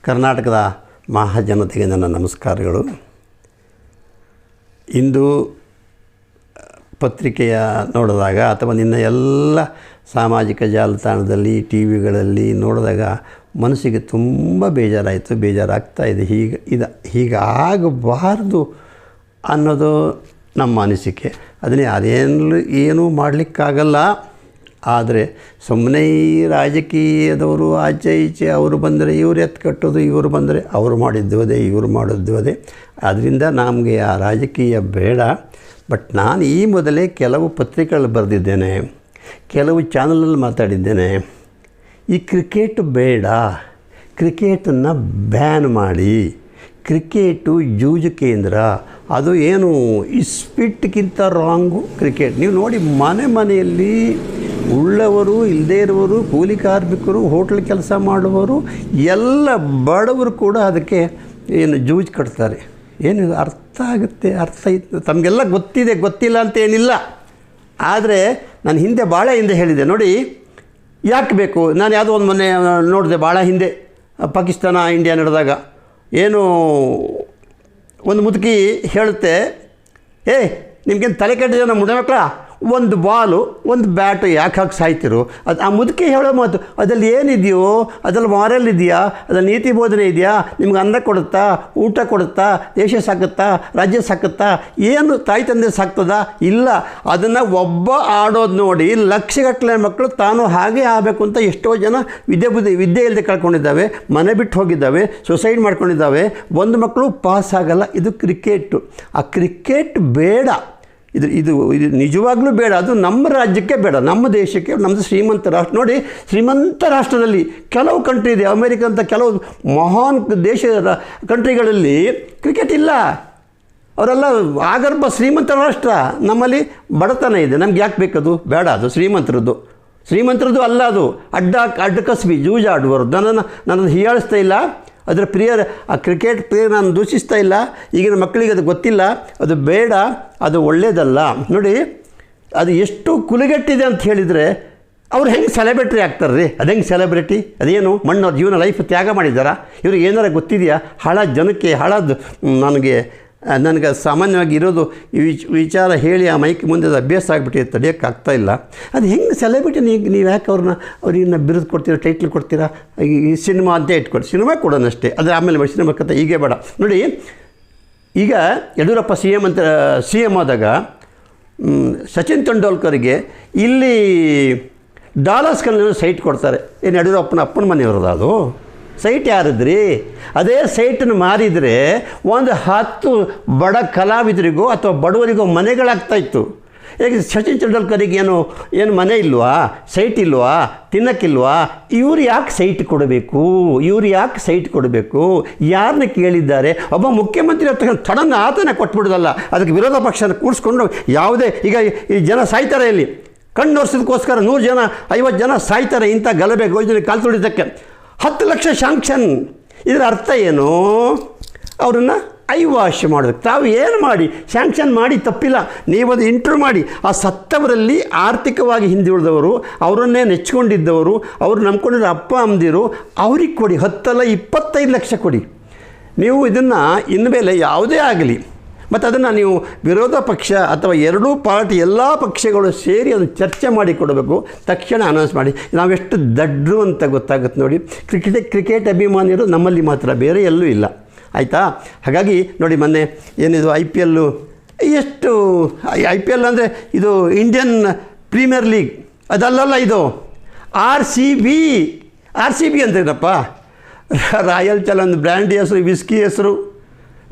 ಕರ್ನಾಟಕದ ಮಹಾಜನತೆಗೆ ನನ್ನ ನಮಸ್ಕಾರಗಳು. ಇಂದು ಪತ್ರಿಕೆಯ ನೋಡಿದಾಗ ಅಥವಾ ನಿನ್ನ ಎಲ್ಲ ಸಾಮಾಜಿಕ ಜಾಲತಾಣದಲ್ಲಿ ಟಿ ವಿಗಳಲ್ಲಿ ನೋಡಿದಾಗ ಮನಸ್ಸಿಗೆ ತುಂಬ ಬೇಜಾರಾಗ್ತಾ ಇದೆ. ಹೀಗಾಗಬಾರ್ದು ಅನ್ನೋದು ನಮ್ಮ ಅನಿಸಿಕೆ. ಅದನ್ನೇ ಏನೂ ಮಾಡಲಿಕ್ಕಾಗಲ್ಲ. ಆದರೆ ಸುಮ್ಮನೆ ಈ ರಾಜಕೀಯದವರು ಆಚೆ ಈಚೆ ಅವರು ಬಂದರೆ ಇವರು ಎತ್ಕಟ್ಟೋದು, ಇವರು ಬಂದರೆ ಅವರು ಮಾಡಿದ್ದು ಅದೇ. ಆದ್ದರಿಂದ ನಮಗೆ ಆ ರಾಜಕೀಯ ಬೇಡ. ಬಟ್ ನಾನು ಈ ಮೊದಲೇ ಕೆಲವು ಪತ್ರಿಕೆಗಳು ಬರೆದಿದ್ದೇನೆ, ಕೆಲವು ಚಾನಲಲ್ಲಿ ಮಾತಾಡಿದ್ದೇನೆ. ಈ ಕ್ರಿಕೆಟ್ ಬೇಡ, ಕ್ರಿಕೆಟನ್ನು ಬ್ಯಾನ್ ಮಾಡಿ, ಕ್ರಿಕೆಟು ಜೂಜು ಕೇಂದ್ರ, ಅದು ಏನು ಇಸ್ಪಿಟ್ಗಿಂತ ರಾಂಗು ಕ್ರಿಕೆಟ್. ನೀವು ನೋಡಿ, ಮನೆಯಲ್ಲಿ ಉಳ್ಳವರು ಇಲ್ಲದೇ ಇರುವರು, ಕೂಲಿ ಕಾರ್ಮಿಕರು, ಹೋಟ್ಲ್ ಕೆಲಸ ಮಾಡುವವರು, ಎಲ್ಲ ಬಡವರು ಕೂಡ ಅದಕ್ಕೆ ಏನು ಜೂಜ್ ಕಟ್ತಾರೆ. ಏನು ಅರ್ಥ ಆಗುತ್ತೆ, ತಮಗೆಲ್ಲ ಗೊತ್ತಿಲ್ಲ ಅಂತ ಏನಿಲ್ಲ. ಆದರೆ ನಾನು ಭಾಳ ಹಿಂದೆ ಹೇಳಿದೆ ನೋಡಿ, ಯಾಕೆ ಬೇಕು. ನಾನು ಯಾವುದೋ ಒಂದು ಮೊನ್ನೆ ನೋಡಿದೆ, ಭಾಳ ಹಿಂದೆ ಪಾಕಿಸ್ತಾನ ಇಂಡಿಯಾ ನಡೆದಾಗ ಏನು ಒಂದು ಮುದುಕಿ ಹೇಳುತ್ತೆ, ನಿಮಗೇನು ತಲೆ ಕೆಟ್ಟಿದೆ ನಮ್ಮ ಮುಡಮಕ್ಕಳ, ಒಂದು ಬಾಲು ಒಂದು ಬ್ಯಾಟು ಯಾಕೆ ಹಾಕಿ ಸಾಯ್ತಿರು. ಅದು ಆ ಮುದುಕಿ ಹೇಳೋ ಮಾತು. ಅದರಲ್ಲಿ ಏನಿದೆಯೋ, ಅದರಲ್ಲಿ ಮಾರಲ್ ಇದೆಯಾ, ಅದರಲ್ಲಿ ನೀತಿ ಬೋಧನೆ ಇದೆಯಾ, ನಿಮ್ಗೆ ಅನ್ನ ಕೊಡುತ್ತಾ, ಊಟ ಕೊಡುತ್ತಾ, ದೇಶ ಸಾಕುತ್ತಾ, ರಾಜ್ಯ ಸಾಕುತ್ತಾ, ಏನು ತಾಯಿ ತಂದೆ ಸಾಕ್ತದ? ಇಲ್ಲ. ಅದನ್ನು ಒಬ್ಬ ಆಡೋದು ನೋಡಿ ಲಕ್ಷಗಟ್ಟಲೆ ಮಕ್ಕಳು ತಾನು ಹಾಗೆ ಆಗಬೇಕು ಅಂತ ಎಷ್ಟೋ ಜನ ವಿದ್ಯೆ ಇಲ್ಲದೆ ಕಳ್ಕೊಂಡಿದ್ದಾವೆ, ಮನೆ ಬಿಟ್ಟು ಹೋಗಿದ್ದಾವೆ, ಸುಸೈಡ್ ಮಾಡ್ಕೊಂಡಿದ್ದಾವೆ. ಒಂದು ಮಕ್ಕಳು ಪಾಸ್ ಆಗಲ್ಲ. ಇದು ಕ್ರಿಕೆಟು. ಆ ಕ್ರಿಕೆಟ್ ಬೇಡ. ಇದು ನಿಜವಾಗ್ಲೂ ಬೇಡ. ಅದು ನಮ್ಮ ರಾಜ್ಯಕ್ಕೆ ಬೇಡ, ನಮ್ಮ ದೇಶಕ್ಕೆ. ನಮ್ಮದು ಶ್ರೀಮಂತ ರಾಷ್ಟ್ರ. ನೋಡಿ, ಶ್ರೀಮಂತ ರಾಷ್ಟ್ರದಲ್ಲಿ ಕೆಲವು ಕಂಟ್ರಿ ಇದೆ, ಅಮೇರಿಕ ಅಂತ ಕೆಲವು ಮಹಾನ್ ದೇಶದ ಕಂಟ್ರಿಗಳಲ್ಲಿ ಕ್ರಿಕೆಟ್ ಇಲ್ಲ. ಅವರೆಲ್ಲ ಆಗರ್ಭ ಶ್ರೀಮಂತ ರಾಷ್ಟ್ರ. ನಮ್ಮಲ್ಲಿ ಬಡತನ ಇದೆ. ನಮ್ಗೆ ಯಾಕೆ ಬೇಕದು? ಬೇಡ. ಅದು ಶ್ರೀಮಂತರದ್ದು ಅಲ್ಲ. ಅದು ಅಡ್ಡಕಸ್ಬಿ ಜೂಜಾಡುವರು. ನನ್ನನ್ನು ಹೀಯಾಳಿಸ್ತಾ ಇಲ್ಲ. ಅದರ ಆ ಕ್ರಿಕೆಟ್ ಪ್ರಿಯರ್ ನಾನು ದೂಷಿಸ್ತಾ ಇಲ್ಲ. ಈಗಿನ ಮಕ್ಕಳಿಗೆ ಅದು ಗೊತ್ತಿಲ್ಲ. ಅದು ಬೇಡ, ಅದು ಒಳ್ಳೆಯದಲ್ಲ. ನೋಡಿ, ಅದು ಎಷ್ಟು ಕುಲಗೆಟ್ಟಿದೆ ಅಂತ ಹೇಳಿದರೆ ಅವ್ರು ಹೆಂಗೆ ಸೆಲೆಬ್ರಿಟಿ ಆಗ್ತಾರೆ ರೀ? ಅದು ಹೆಂಗೆ ಸೆಲೆಬ್ರಿಟಿ? ಅದೇನು ಮಣ್ಣವ್ರ ಜೀವನ ಲೈಫ್ ತ್ಯಾಗ ಮಾಡಿದ್ದಾರಾ? ಇವ್ರಿಗೆ ಏನಾರ ಗೊತ್ತಿದೆಯಾ? ಜನಕ್ಕೆ ನನಗೆ ಸಾಮಾನ್ಯವಾಗಿ ಇರೋದು ಈ ವಿಚಾರ ಹೇಳಿ ಆ ಮೈಕ್ ಮುಂದೆ ಅದು ಅಭ್ಯಾಸ ಆಗಿಬಿಟ್ಟು ತಡೆಯೋಕ್ಕಾಗ್ತಾ ಇಲ್ಲ. ಅದು ಹೆಂಗೆ ಸೆಲೆಬ್ರಿಟಿ? ನೀವು ಯಾಕೆ ಅವ್ರನ್ನ ಬಿರುದು ಕೊಡ್ತೀರಾ, ಟೈಟ್ಲ್ ಕೊಡ್ತೀರಾ? ಈ ಸಿನಿಮಾ ಅಂತ ಇಟ್ಕೊಡಿ, ಸಿನಿಮಾ ಕೊಡೋಣಷ್ಟೇ. ಆದರೆ ಆಮೇಲೆ ಸಿನಿಮಾ ಕಥೆ ಹೀಗೆ ಬೇಡ. ನೋಡಿ, ಈಗ ಯಡಿಯೂರಪ್ಪ ಸಿ ಎಮ್ ಆದಾಗ ಸಚಿನ್ ತೆಂಡೂಲ್ಕರ್ಗೆ ಇಲ್ಲಿ ಡಾಲರ್ಸ್ಗಳಲ್ಲಿ ಸೈಟ್ ಕೊಡ್ತಾರೆ. ಏನು ಯಡಿಯೂರಪ್ಪನ ಅಪ್ಪನ ಮನೆಯವ್ರದ್ದು ಅದು ಸೈಟ್ ಯಾರಿದ್ರಿ? ಅದೇ ಸೈಟನ್ನು ಮಾರಿದರೆ 10 ಬಡ ಕಲಾವಿದರಿಗೋ ಅಥವಾ ಬಡವರಿಗೋ ಮನೆಗಳಾಗ್ತಾಯಿತ್ತು. ಹೇಗೆ ಸಚಿನ್ ತೆಂಡೂಲ್ಕರಿಗೆ ಏನು ಮನೆ ಇಲ್ವಾ, ಸೈಟ್ ಇಲ್ವಾ, ತಿನ್ನಕ್ಕಿಲ್ವಾ? ಇವ್ರು ಯಾಕೆ ಸೈಟ್ ಕೊಡಬೇಕು? ಯಾರನ್ನ ಕೇಳಿದ್ದಾರೆ? ಒಬ್ಬ ಮುಖ್ಯಮಂತ್ರಿ ಸಡನ್ ಆತನ ಕೊಟ್ಬಿಡೋದಲ್ಲ. ಅದಕ್ಕೆ ವಿರೋಧ ಪಕ್ಷನ ಕೂರಿಸ್ಕೊಂಡು ಯಾವುದೇ ಈಗ ಈ ಜನ ಸಾಯ್ತಾರೆ, ಇಲ್ಲಿ ಕಣ್ಣು ವರ್ಷದಕ್ಕೋಸ್ಕರ 100 ಜನ 50 ಜನ ಸಾಯ್ತಾರೆ ಇಂಥ ಗಲಭೆ ಯೋಜನೆ ಕಾಲು ತುಳಿದಕ್ಕೆ. 10 ಲಕ್ಷ ಶಾಂಕ್ಷನ್. ಇದರ ಅರ್ಥ ಏನು? ಅವರನ್ನು ಐವಾಶ್ ಮಾಡೋದಕ್ಕೆ. ತಾವು ಏನು ಮಾಡಿ ಶಾಂಕ್ಷನ್ ಮಾಡಿ ತಪ್ಪಿಲ್ಲ. ನೀವದು ಇಂಟ್ರೂ ಮಾಡಿ. ಆ ಸತ್ತವರಲ್ಲಿ ಆರ್ಥಿಕವಾಗಿ ಹಿಂದುಳಿದವರು, ಅವರನ್ನೇ ನೆಚ್ಕೊಂಡಿದ್ದವರು, ಅವರು ನಂಬ್ಕೊಂಡಿರೋ ಅಪ್ಪ ಅಮ್ಮದಿರು, ಅವ್ರಿಗೆ ಕೊಡಿ. 10 ಅಲ್ಲ 25 ಲಕ್ಷ ಕೊಡಿ. ನೀವು ಇದನ್ನು ಇನ್ಮೇಲೆ ಯಾವುದೇ ಆಗಲಿ, ಮತ್ತು ಅದನ್ನು ನೀವು ವಿರೋಧ ಪಕ್ಷ ಅಥವಾ ಎರಡೂ ಪಾರ್ಟಿ ಎಲ್ಲ ಪಕ್ಷಗಳು ಸೇರಿ ಅದನ್ನು ಚರ್ಚೆ ಮಾಡಿ ಕೊಡಬೇಕು. ತಕ್ಷಣ ಅನೌನ್ಸ್ ಮಾಡಿ. ನಾವೆಷ್ಟು ದಡ್ರು ಅಂತ ಗೊತ್ತಾಗುತ್ತೆ ನೋಡಿ. ಕ್ರಿಕೆಟ್ ಅಭಿಮಾನಿಗಳು ನಮ್ಮಲ್ಲಿ ಮಾತ್ರ, ಬೇರೆ ಎಲ್ಲೂ ಇಲ್ಲ. ಆಯಿತಾ? ಹಾಗಾಗಿ ನೋಡಿ, ಮೊನ್ನೆ ಏನಿದು IPL, ಎಷ್ಟು IPL ಅಂದರೆ ಇದು ಇಂಡಿಯನ್ ಪ್ರೀಮಿಯರ್ ಲೀಗ್ ಅದಲ್ಲಲ್ಲ, ಇದು RCB ಅಂತೇನಪ್ಪ. ರಾಯಲ್ ಚಾಲೆಂಜ್ ಬ್ರ್ಯಾಂಡ್ ಹೆಸರು, ವಿಸ್ಕಿ ಹೆಸರು.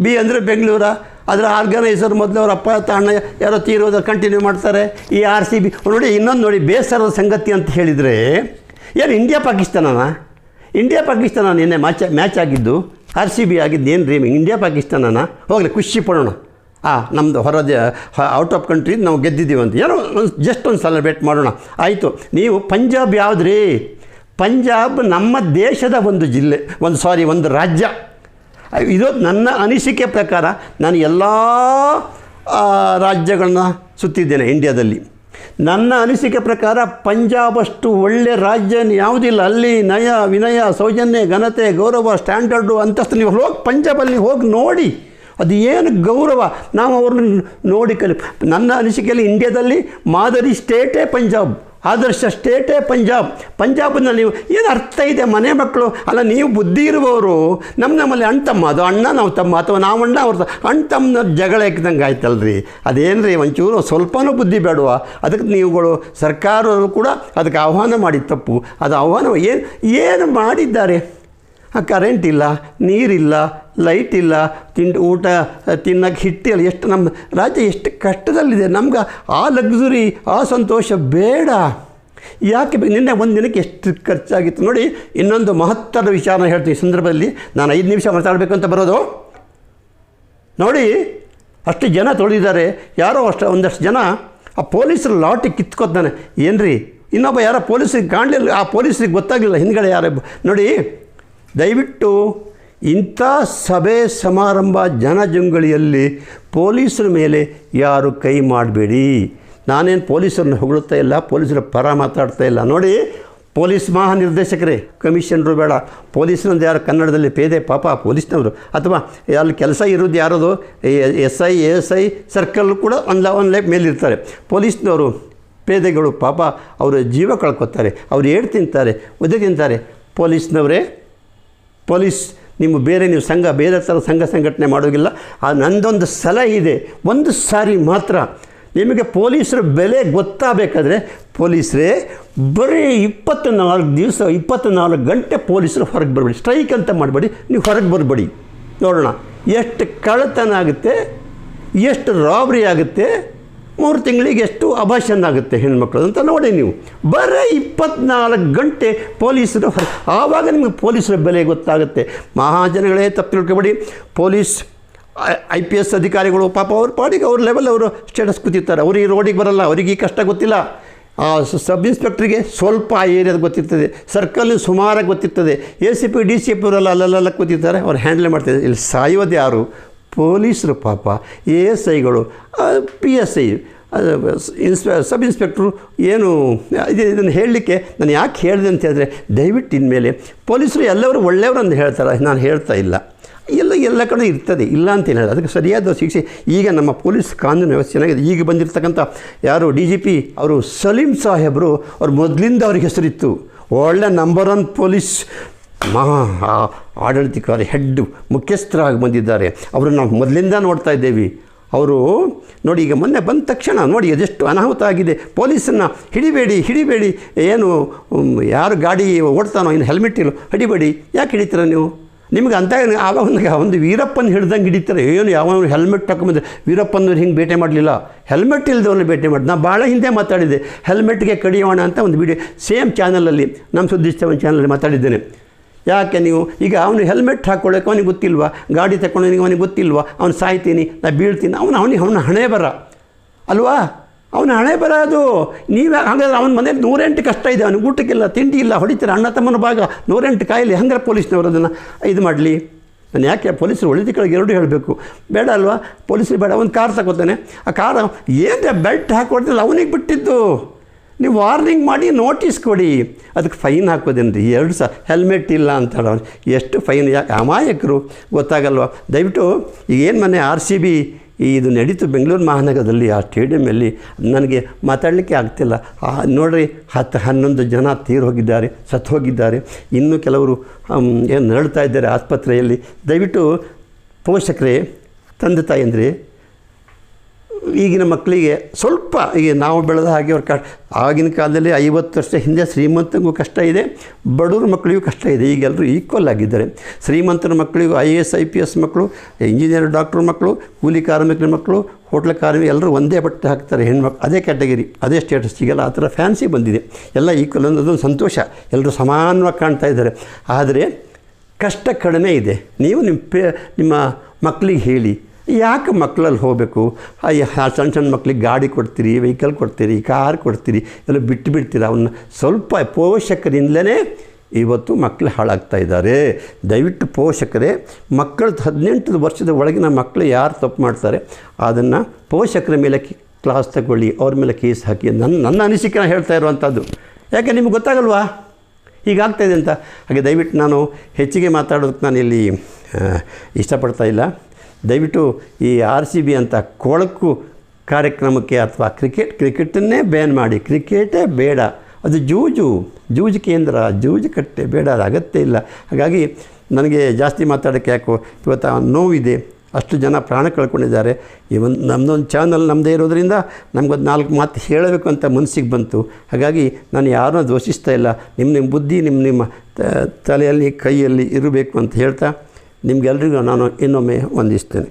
ಬಿ ಅಂದರೆ ಬೆಂಗಳೂರ. ಅದರ ಆರ್ಗನೈಸರ್ ಮೊದಲು ಅವ್ರ ಅಪ್ಪ ಅಣ್ಣ ಯಾರೋ ತೀರೋದು ಕಂಟಿನ್ಯೂ ಮಾಡ್ತಾರೆ. ಈ RCB ನೋಡಿ. ಇನ್ನೊಂದು ನೋಡಿ, ಬೇಸರದ ಸಂಗತಿ ಅಂತ ಹೇಳಿದರೆ, ಏನು ಇಂಡಿಯಾ ಪಾಕಿಸ್ತಾನ ನಿನ್ನೆ ಮ್ಯಾಚ್ ಆಗಿದ್ದು RCB ಆಗಿದ್ದು ಏನು ರೀ? ಇಂಡಿಯಾ ಪಾಕಿಸ್ತಾನನ ಹೋಗಲಿ, ಖುಷಿ ಪಡೋಣ. ನಮ್ಮದು ಔಟ್ ಆಫ್ ಕಂಟ್ರಿ ನಾವು ಗೆದ್ದಿದ್ದೀವಿ ಅಂತ ಏನೋ ಜಸ್ಟ್ ಒಂದು ಸೆಲೆಬ್ರೇಟ್ ಮಾಡೋಣ. ಆಯಿತು. ನೀವು ಪಂಜಾಬ್ ಯಾವುದ್ರಿ? ಪಂಜಾಬ್ ನಮ್ಮ ದೇಶದ ಒಂದು ಜಿಲ್ಲೆ, ಒಂದು ರಾಜ್ಯ. ಇದು ನನ್ನ ಅನಿಸಿಕೆ ಪ್ರಕಾರ. ನಾನು ಎಲ್ಲ ರಾಜ್ಯಗಳನ್ನ ಸುತ್ತಿದ್ದೇನೆ ಇಂಡಿಯಾದಲ್ಲಿ. ನನ್ನ ಅನಿಸಿಕೆ ಪ್ರಕಾರ ಪಂಜಾಬಷ್ಟು ಒಳ್ಳೆ ರಾಜ್ಯ ಯಾವುದಿಲ್ಲ. ಅಲ್ಲಿ ನಯ, ವಿನಯ, ಸೌಜನ್ಯ, ಘನತೆ, ಗೌರವ, ಸ್ಟ್ಯಾಂಡರ್ಡು, ಅಂತಸ್ತು. ನೀವು ಹೋಗಿ ಪಂಜಾಬಲ್ಲಿ ಹೋಗಿ ನೋಡಿ, ಅದು ಏನು ಗೌರವ. ನಾವು ಅವ್ರನ್ನ ನೋಡಿ ನನ್ನ ಅನಿಸಿಕೆಯಲ್ಲಿ ಇಂಡಿಯಾದಲ್ಲಿ ಮಾದರಿ ಸ್ಟೇಟೇ ಪಂಜಾಬ್, ಆದರ್ಶ ಸ್ಟೇಟೇ ಪಂಜಾಬ್ನಲ್ಲಿ ನೀವು ಏನು ಅರ್ಥ ಇದೆ? ಮನೆ ಮಕ್ಕಳು ಅಲ್ಲ, ನೀವು ಬುದ್ಧಿ ಇರುವವರು ನಮ್ಮಲ್ಲಿ ಅಣ್ಣ ತಮ್ಮ, ಅದು ಅಣ್ಣ ನಾವು ತಮ್ಮ, ಅಥವಾ ನಾವು ಅಣ್ಣ ಅವ್ರ ಅಣ್ಣ ತಮ್ಮನ ಜಗಳ ಇಕ್ದಂಗೆ ಆಯ್ತಲ್ರಿ. ಅದೇನು ರೀ, ಒಂಚೂರು ಸ್ವಲ್ಪನೂ ಬುದ್ಧಿ ಬೇಡವಾ? ಅದಕ್ಕೆ ನೀವುಗಳು ಸರ್ಕಾರವರು ಕೂಡ ಅದಕ್ಕೆ ಆಹ್ವಾನ ಮಾಡಿ ತಪ್ಪು. ಅದು ಆಹ್ವಾನ ಏನು ಮಾಡಿದ್ದಾರೆ? ಕರೆಂಟ್ ಇಲ್ಲ, ನೀರಿಲ್ಲ, ಲೈಟ್ ಇಲ್ಲ, ಊಟ ತಿನ್ನೋಕ್ಕೆ ಹಿಟ್ಟಿಲ್ಲ. ಎಷ್ಟು ನಮ್ಮ ರಾಜ್ಯ ಎಷ್ಟು ಕಷ್ಟದಲ್ಲಿದೆ. ನಮ್ಗೆ ಆ ಲಕ್ಸುರಿ, ಆ ಸಂತೋಷ ಬೇಡ. ಯಾಕೆ ನಿನ್ನೆ ಒಂದು ದಿನಕ್ಕೆ ಎಷ್ಟು ಖರ್ಚಾಗಿತ್ತು ನೋಡಿ. ಇನ್ನೊಂದು ಮಹತ್ತರದ ವಿಚಾರ ಹೇಳ್ತೀನಿ ಈ ಸಂದರ್ಭದಲ್ಲಿ. ನಾನು 5 ನಿಮಿಷ ಮಾತಾಡಬೇಕು ಅಂತ ಬರೋದು ನೋಡಿ. ಅಷ್ಟು ಜನ ತೊಳೆದಿದ್ದಾರೆ. ಯಾರೋ ಒಂದಷ್ಟು ಜನ ಆ ಪೊಲೀಸರು ಲಾಟಿ ಕಿತ್ಕೊತಾನೆ. ಏನ್ರಿ, ಇನ್ನೊಬ್ಬ ಯಾರೋ ಪೊಲೀಸರಿಗೆ ಕಾಣಲಿಲ್ಲ, ಆ ಪೊಲೀಸರಿಗೆ ಗೊತ್ತಾಗಲಿಲ್ಲ ಹಿಂದ್ಗಡೆ ಯಾರೋ ನೋಡಿ. ದಯವಿಟ್ಟು ಇಂಥ ಸಭೆ ಸಮಾರಂಭ ಜನಜಂಗುಳಿಯಲ್ಲಿ ಪೊಲೀಸರ ಮೇಲೆ ಯಾರು ಕೈ ಮಾಡಬೇಡಿ. ನಾನೇನು ಪೊಲೀಸರನ್ನ ಹೊಗಳುತ್ತಾ ಇಲ್ಲ, ಪೊಲೀಸರ ಪರ ಮಾತಾಡ್ತಾ ಇಲ್ಲ. ನೋಡಿ, ಪೊಲೀಸ್ ಮಹಾನಿರ್ದೇಶಕರೇ, ಕಮಿಷನರು ಬೇಡ, ಪೊಲೀಸ್ನಂದು ಯಾರು ಕನ್ನಡದಲ್ಲಿ ಪೇದೆ ಪಾಪ ಪೊಲೀಸ್ನವರು, ಅಥವಾ ಅಲ್ಲಿ ಕೆಲಸ ಇರೋದು ಯಾರದು SI ASI ಸರ್ಕಲ್ ಕೂಡ ಒಂದು ಲೈಫ್ ಮೇಲಿರ್ತಾರೆ. ಪೊಲೀಸ್ನವರು ಪೇದೆಗಳು ಪಾಪ ಅವರು ಜೀವ ಕಳ್ಕೊತಾರೆ, ಅವ್ರು ಏಟು ತಿಂತಾರೆ, ಒದೆ ತಿಂತಾರೆ. ಪೊಲೀಸ್ನವರೇ, ಪೊಲೀಸ್ ನಿಮ್ಮ ಬೇರೆ ನೀವು ಬೇರೆ ಥರ ಸಂಘ ಸಂಘಟನೆ ಮಾಡೋಗಿಲ್ಲ. ನಂದೊಂದು ಸಲಹೆ ಇದೆ, ಒಂದು ಸಾರಿ ಮಾತ್ರ ನಿಮಗೆ ಪೊಲೀಸರ ಬೆಲೆ ಗೊತ್ತಾಗಬೇಕಾದ್ರೆ, ಪೊಲೀಸರೇ ಬರೀ 24 ದಿವಸ 24 ಗಂಟೆ ಪೊಲೀಸರು ಹೊರಗೆ ಬರಬೇಡಿ. ಸ್ಟ್ರೈಕ್ ಅಂತ ಮಾಡಬೇಡಿ, ನೀವು ಹೊರಗೆ ಬರಬೇಡಿ. ನೋಡೋಣ ಎಷ್ಟು ಕಳ್ಳತನ ಆಗುತ್ತೆ, ಎಷ್ಟು ರಾಬ್ರಿ ಆಗುತ್ತೆ, 3 ತಿಂಗಳಿಗೆ ಎಷ್ಟು ಅಭಾಷಣ ಆಗುತ್ತೆ ಹೆಣ್ಮಕ್ಳು ಅಂತ ನೋಡಿ. ನೀವು ಬರೀ 24 ಗಂಟೆ ಪೊಲೀಸರು ಆವಾಗ ನಿಮಗೆ ಪೊಲೀಸರ ಬೆಲೆ ಗೊತ್ತಾಗುತ್ತೆ. ಮಹಾಜನಗಳೇ ತಪ್ಪು ತಿಳ್ಕೊಬೇಡಿ. ಪೊಲೀಸ್ IPS ಅಧಿಕಾರಿಗಳು ಪಾಪ ಅವ್ರ ಪಾಡಿಗೆ ಅವ್ರ ಲೆವೆಲ್ ಅವರು ಸ್ಟೇಟಸ್ ಕೂತಿರ್ತಾರೆ. ಅವ್ರಿಗೆ ರೋಡಿಗೆ ಬರಲ್ಲ, ಅವ್ರಿಗೆ ಈ ಕಷ್ಟ ಗೊತ್ತಿಲ್ಲ. ಸಬ್ ಇನ್ಸ್ಪೆಕ್ಟ್ರಿಗೆ ಸ್ವಲ್ಪ ಆ ಏರಿಯಾದ ಗೊತ್ತಿರ್ತದೆ, ಸರ್ಕಲ್ ಸುಮಾರಾಗಿ ಗೊತ್ತಿರ್ತದೆ. ACP DCP ಅವರೆಲ್ಲ ಅಲ್ಲೆಲ್ಲ ಕೂತಿರ್ತಾರೆ, ಅವ್ರು ಹ್ಯಾಂಡಲ್ ಮಾಡ್ತಿದ್ದಾರೆ. ಇಲ್ಲಿ ಸಾಯೋದು ಯಾರು? ಪೊಲೀಸರು ಪಾಪ. ASIಗಳು, PSI, ಸಬ್ ಇನ್ಸ್ಪೆಕ್ಟ್ರು. ಏನು ಇದನ್ನು ಹೇಳಲಿಕ್ಕೆ ನಾನು ಯಾಕೆ ಹೇಳಿದೆ ಅಂತ ಹೇಳಿದ್ರೆ, ದಯವಿಟ್ಟು ಇನ್ಮೇಲೆ ಪೊಲೀಸರು ಎಲ್ಲವರು ಒಳ್ಳೆಯವರು ಅಂತ ಹೇಳ್ತಾರೆ, ನಾನು ಹೇಳ್ತಾ ಇಲ್ಲ. ಎಲ್ಲ ಕಡೆ ಇರ್ತದೆ, ಇಲ್ಲ ಅಂತ ಹೇಳಿ ಅದಕ್ಕೆ ಸರಿಯಾದ ಶಿಕ್ಷೆ. ಈಗ ನಮ್ಮ ಪೊಲೀಸ್ ಕಾನೂನು ವ್ಯವಸ್ಥೆ ಚೆನ್ನಾಗಿದೆ. ಈಗ ಬಂದಿರತಕ್ಕಂಥ ಯಾರು DGP ಅವರು ಸಲೀಂ ಸಾಹೇಬರು, ಅವ್ರು ಮೊದಲಿಂದ ಅವ್ರಿಗೆ ಹೆಸರಿತ್ತು, ಒಳ್ಳೆ ನಂಬರ್ 1 ಪೊಲೀಸ್ ಆಡಳಿತಾಧಿಕಾರಿ ಹೆಡ್ ಮುಖ್ಯಸ್ಥರಾಗಿ ಬಂದಿದ್ದಾರೆ. ಅವರು ನಾವು ಮೊದಲಿಂದ ನೋಡ್ತಾ ಇದ್ದೇವೆ. ಅವರು ನೋಡಿ, ಈಗ ಮೊನ್ನೆ ಬಂದ ತಕ್ಷಣ ನೋಡಿ ಅದೆಷ್ಟು ಅನಾಹುತ ಆಗಿದೆ. ಪೊಲೀಸನ್ನು ಹಿಡಿಬೇಡಿ, ಏನು ಯಾರು ಗಾಡಿ ಓಡ್ತಾನೋ ಇನ್ನು ಹೆಲ್ಮೆಟ್ ಇಲ್ಲ ಹಿಡಿಬೇಡಿ. ಯಾಕೆ ಹಿಡಿತೀರ ನೀವು? ನಿಮ್ಗೆ ಅಂತ ಆವಾಗ ಒಂದು ವೀರಪ್ಪನ ಹಿಡ್ದಂಗೆ ಹಿಡಿತಾರೆ. ಏನು ಯಾವ ಹೆಲ್ಮೆಟ್ ತಗೊಂಬಂದ್ರೆ ವೀರಪ್ಪನವ್ರು ಹಿಂಗೆ ಬೇಟೆ ಮಾಡಲಿಲ್ಲ, ಹೆಲ್ಮೆಟ್ ಇಲ್ಲದವ್ರನ್ನ ಬೇಟೆ ಮಾಡಿ. ನಾನು ಭಾಳ ಹಿಂದೆ ಮಾತಾಡಿದ್ದೆ, ಹೆಲ್ಮೆಟ್ಗೆ ಕಡಿಯೋಣ ಅಂತ ಒಂದು ವಿಡಿಯೋ ಸೇಮ್ ಚಾನಲಲ್ಲಿ, ನಮ್ಮ ಸುದ್ದಿ ಒಂದು ಚಾನಲಲ್ಲಿ ಮಾತಾಡಿದ್ದೇನೆ. ಯಾಕೆ ನೀವು ಈಗ ಅವನು ಹೆಲ್ಮೆಟ್ ಹಾಕ್ಕೊಳ್ಳೋಕೆ ಅವನಿಗೆ ಗೊತ್ತಿಲ್ವಾ? ಗಾಡಿ ತಗೊಂಡು ಅವನಿಗೆ ಗೊತ್ತಿಲ್ವಾ? ಅವ್ನು ಸಾಯ್ತೀನಿ, ನಾನು ಬೀಳ್ತೀನಿ, ಅವನ ಹಣೆ ಬರ ಅಲ್ವಾ? ಅವನ ಹಣೆ ಬರ ಅದು. ನೀವೇ ಹಾಗಾದ್ರೆ ಅವನ ಮನೇಲಿ 108 ಕಷ್ಟ ಇದೆ, ಅವನಿಗೆ ಊಟಕ್ಕಿಲ್ಲ, ತಿಂಡಿ ಇಲ್ಲ, ಹೊಡಿತಾರೆ. ಅಣ್ಣ ತಮ್ಮನ ಭಾಗ 108 ಕಾಯಿಲೆ. ಹಂಗಾರೆ ಪೊಲೀಸ್ನವರು ಅದನ್ನು ಇದು ಮಾಡಲಿ. ನಾನು ಯಾಕೆ ಪೊಲೀಸರು ಒಳ್ಳೆದ ಕಡೆಗೆ 2 ಹೇಳಬೇಕು? ಬೇಡ ಅಲ್ವಾ? ಪೊಲೀಸರು ಬೇಡ. ಒಂದು ಕಾರ್ ತಗೋತಾನೆ, ಆ ಕಾರ್ ಏನು ಬೆಲ್ಟ್ ಹಾಕೊಡ್ತಿಲ್ಲ, ಅವನಿಗೆ ಬಿಟ್ಟಿದ್ದು. ನೀವು ವಾರ್ನಿಂಗ್ ಮಾಡಿ ನೋಟಿಸ್ ಕೊಡಿ, ಅದಕ್ಕೆ ಫೈನ್ ಹಾಕೋದೇನು ರೀ? 2 ಹೆಲ್ಮೆಟ್ ಇಲ್ಲ ಅಂತಾಳೆ ಅವ್ರು. ಎಷ್ಟು ಫೈನ್? ಯಾಕೆ ಅಮಾಯಕರು ಗೊತ್ತಾಗಲ್ವ? ದಯವಿಟ್ಟು ಈಗೇನು ಮೊನ್ನೆ RCB ಇದು ನಡೀತು ಬೆಂಗಳೂರು ಮಹಾನಗರದಲ್ಲಿ, ಆ ಸ್ಟೇಡಿಯಮಲ್ಲಿ ನನಗೆ ಮಾತಾಡಲಿಕ್ಕೆ ಆಗ್ತಿಲ್ಲ. ನೋಡಿರಿ, 10-11 ಜನ ತೀರು ಹೋಗಿದ್ದಾರೆ, ಸತ್ತು ಹೋಗಿದ್ದಾರೆ. ಇನ್ನೂ ಕೆಲವರು ಏನು ನರಳ್ತಾ ಇದ್ದಾರೆ ಆಸ್ಪತ್ರೆಯಲ್ಲಿ. ದಯವಿಟ್ಟು ಪೋಷಕರೇ, ತಂದೆ ತಾಯಂದರೆ, ಈಗಿನ ಮಕ್ಕಳಿಗೆ ಸ್ವಲ್ಪ ಈಗ ನಾವು ಬೆಳೆದ ಹಾಗೆ ಅವ್ರ ಆಗಿನ ಕಾಲದಲ್ಲಿ 50 ವರ್ಷ ಹಿಂದೆ ಶ್ರೀಮಂತನಿಗೂ ಕಷ್ಟ ಇದೆ, ಬಡವ್ರ ಮಕ್ಕಳಿಗೂ ಕಷ್ಟ ಇದೆ. ಈಗೆಲ್ಲರೂ ಈಕ್ವಲ್ ಆಗಿದ್ದಾರೆ. ಶ್ರೀಮಂತರ ಮಕ್ಕಳಿಗೂ IAS IPS ಮಕ್ಕಳು, ಇಂಜಿನಿಯರ್ ಡಾಕ್ಟ್ರ್ ಮಕ್ಕಳು, ಕೂಲಿ ಕಾರ್ಮಿಕರ ಮಕ್ಕಳು, ಹೋಟ್ಲ್ ಕಾರ್ಮಿಕರು ಎಲ್ಲರೂ ಒಂದೇ ಬಟ್ಟೆ ಹಾಕ್ತಾರೆ. ಹೆಣ್ಮಕ್ಳು ಅದೇ ಕ್ಯಾಟಗರಿ, ಅದೇ ಸ್ಟೇಟಸ್. ಈಗೆಲ್ಲ ಆ ಥರ ಫ್ಯಾನ್ಸಿ ಬಂದಿದೆ. ಎಲ್ಲ ಈಕ್ವಲ್ ಅನ್ನೋದೊಂದು ಸಂತೋಷ, ಎಲ್ಲರೂ ಸಮಾನವಾಗಿ ಕಾಣ್ತಾ ಇದ್ದಾರೆ. ಆದರೆ ಕಷ್ಟ ಕಡಿಮೆ ಇದೆ. ನೀವು ನಿಮ್ಮ ಮಕ್ಕಳಿಗೆ ಹೇಳಿ, ಯಾಕೆ ಮಕ್ಕಳಲ್ಲಿ ಹೋಗಬೇಕು? ಸಣ್ಣ ಮಕ್ಕಳಿಗೆ ಗಾಡಿ ಕೊಡ್ತೀರಿ, ವೆಹಿಕಲ್ ಕೊಡ್ತೀರಿ, ಕಾರ್ ಕೊಡ್ತೀರಿ, ಎಲ್ಲ ಬಿಡ್ತೀರ. ಅವನ್ನ ಸ್ವಲ್ಪ ಪೋಷಕರಿಂದಲೇ ಇವತ್ತು ಮಕ್ಕಳು ಹಾಳಾಗ್ತಾ ಇದ್ದಾರೆ. ದಯವಿಟ್ಟು ಪೋಷಕರೇ, ಮಕ್ಕಳು 18 ವರ್ಷದ ಒಳಗಿನ ಮಕ್ಕಳು ಯಾರು ತಪ್ಪು ಮಾಡ್ತಾರೆ ಅದನ್ನು ಪೋಷಕರ ಮೇಲೆ ಕ್ಲಾಸ್ ತಗೊಳ್ಳಿ, ಅವ್ರ ಮೇಲೆ ಕೇಸ್ ಹಾಕಿ, ನನ್ನ ಅನಿಸಿಕೆನ ಹೇಳ್ತಾ ಇರುವಂಥದ್ದು. ಯಾಕೆ ನಿಮ್ಗೆ ಗೊತ್ತಾಗಲ್ವಾ ಹೀಗಾಗ್ತಾಯಿದೆ ಅಂತ. ಹಾಗೆ ದಯವಿಟ್ಟು ನಾನು ಹೆಚ್ಚಿಗೆ ಮಾತಾಡೋದಕ್ಕೆ ನಾನು ಇಲ್ಲಿ ಇಷ್ಟಪಡ್ತಾ ಇಲ್ಲ. ದಯವಿಟ್ಟು ಈ RCB ಅಂತ ಕೊಳಕು ಕಾರ್ಯಕ್ರಮಕ್ಕೆ ಅಥವಾ ಕ್ರಿಕೆಟನ್ನೇ ಬ್ಯಾನ್ ಮಾಡಿ. ಕ್ರಿಕೆಟೇ ಬೇಡ, ಅದು ಜೂಜು ಕೇಂದ್ರ, ಜೂಜು ಕಟ್ಟೆ ಬೇಡ, ಅದು ಅಗತ್ಯ ಇಲ್ಲ. ಹಾಗಾಗಿ ನನಗೆ ಜಾಸ್ತಿ ಮಾತಾಡೋಕ್ಕೆ ಯಾಕೋ ಇವತ್ತು ನೋವಿದೆ. ಅಷ್ಟು ಜನ ಪ್ರಾಣ ಕಳ್ಕೊಂಡಿದ್ದಾರೆ. ನಮ್ಮದೊಂದು ಚಾನಲ್ ನಮ್ಮದೇ ಇರೋದರಿಂದ ನಮಗೊಂದು 4 ಮಾತು ಹೇಳಬೇಕು ಅಂತ ಮನಸ್ಸಿಗೆ ಬಂತು. ಹಾಗಾಗಿ ನಾನು ಯಾರನ್ನೂ ದೋಷಿಸ್ತಾ ಇಲ್ಲ. ನಿಮ್ಮ ಬುದ್ಧಿ ನಿಮ್ಮ ತಲೆಯಲ್ಲಿ ಕೈಯಲ್ಲಿ ಇರಬೇಕು ಅಂತ ಹೇಳ್ತಾ ನಿಮಗೆಲ್ರಿಗೂ ನಾನು ಇನ್ನೊಮ್ಮೆ ವಂದಿಸ್ತೇನೆ.